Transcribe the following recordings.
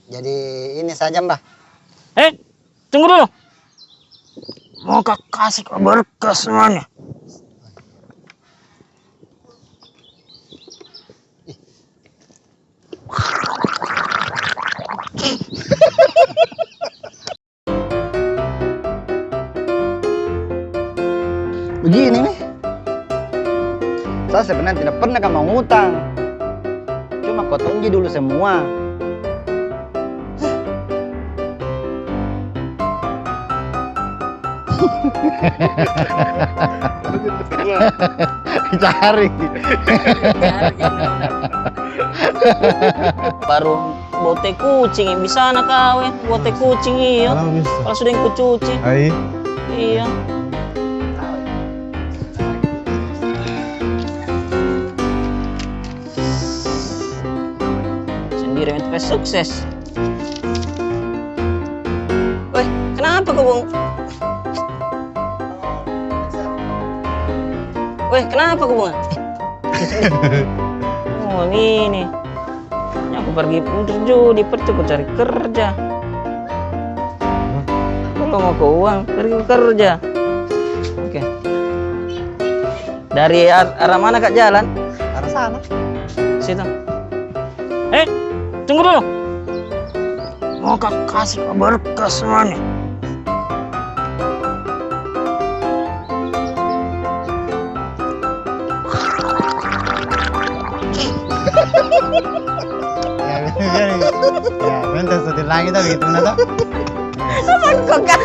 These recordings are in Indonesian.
Jadi ini saja Mbah. Tunggu dulu. Mau kasih kabar ke semuanya. Begini nih. Saya sebenarnya tidak pernah mau ngutang. Cuma kau tunggu dulu semua. Cari. Baru bote kucing bisa anak kau bote kucing iya. Kalau sudah yang kucuci. Iya. Sendiri itu sukses. Woi, kenapa kau bung? Woi, kenapa kau bung? Oh ini. Aku pergi untuk judi, pergi cari kerja. Kalau mau ke uang, pergi kerja. Oke. Dari arah mana kak jalan? Arah sana. Situ. Tunggu dulu. Mau kasih kabar ke semuanya. Ya, bentar setir lagi tau gitu nada. Kok kak?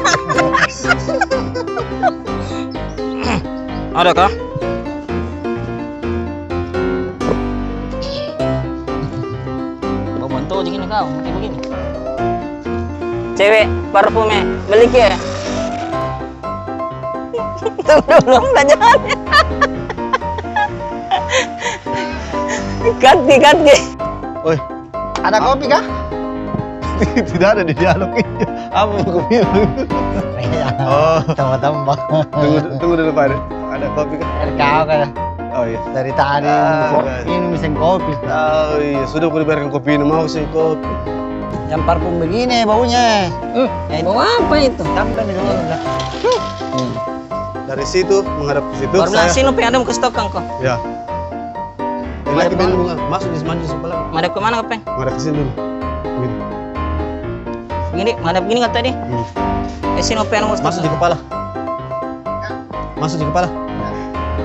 Ada kah? Mau bantu begini kau, kayak begini. Cewek parfumnya beli ke? Tunggu dulu, nggak jalan. Ganti. Woi, ada kopi kah? Tidak ada di dialog ini. Apa mau kopi? Oh, tambah-tambah. Tunggu dulu Pak. Ada kopi kah? Ada kau kan? Oh iya. Dari tadi ini mesin kopi. Oh iya, sudah aku diberikan kopi ini mau mesin kopi. Yang parfum begini baunya. Bau apa itu? Tambah di dulu. Dari situ menghadap ke situ. Baru bilang sini pengen ada ke stok kau. Ya. Lagi main bunga, masuk di maju sebelah. Madep kemana kau peng? Menghadap ke sini dulu. Begini, madep gini kata tadi. Sini pengen ke Masuk di kepala. Masuk di kepala.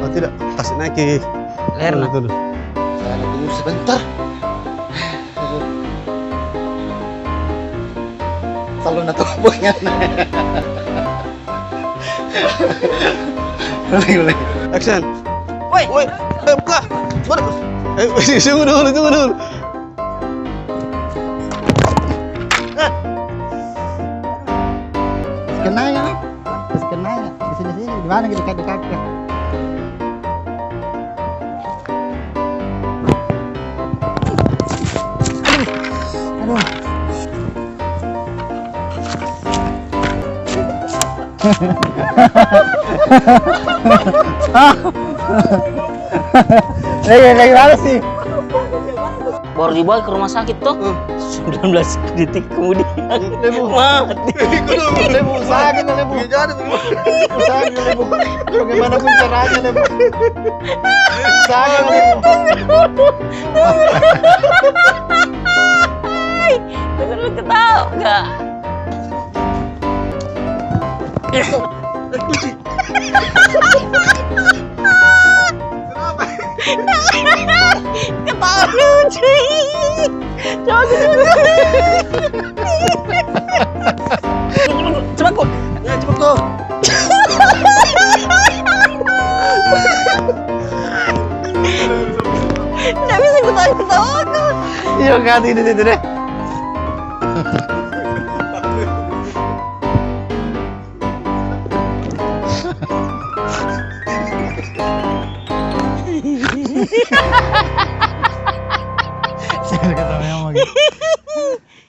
Oh tidak, kasih naik ke leher nah. Saya tunggu sebentar. Selalu nak tomboknya. Action. Woi, buka. Tunggu dulu. Kenanya. Di sini. Di mana kita dekat. Aduh. Lagi mana sih? baru dibawa ke rumah sakit tuh. 19 detik kemudian mati. Lebu sakit, lebu. Sakit, lebu. Bagaimana pun caranya, lebu. Sakit, lebu. Dengar lu ketawa enggak? Ketawa lucu. Coba kok. Ya, cepet kok. Nggak bisa ketawa kok. Iya, ganti di situ deh. Saya kata memang gitu.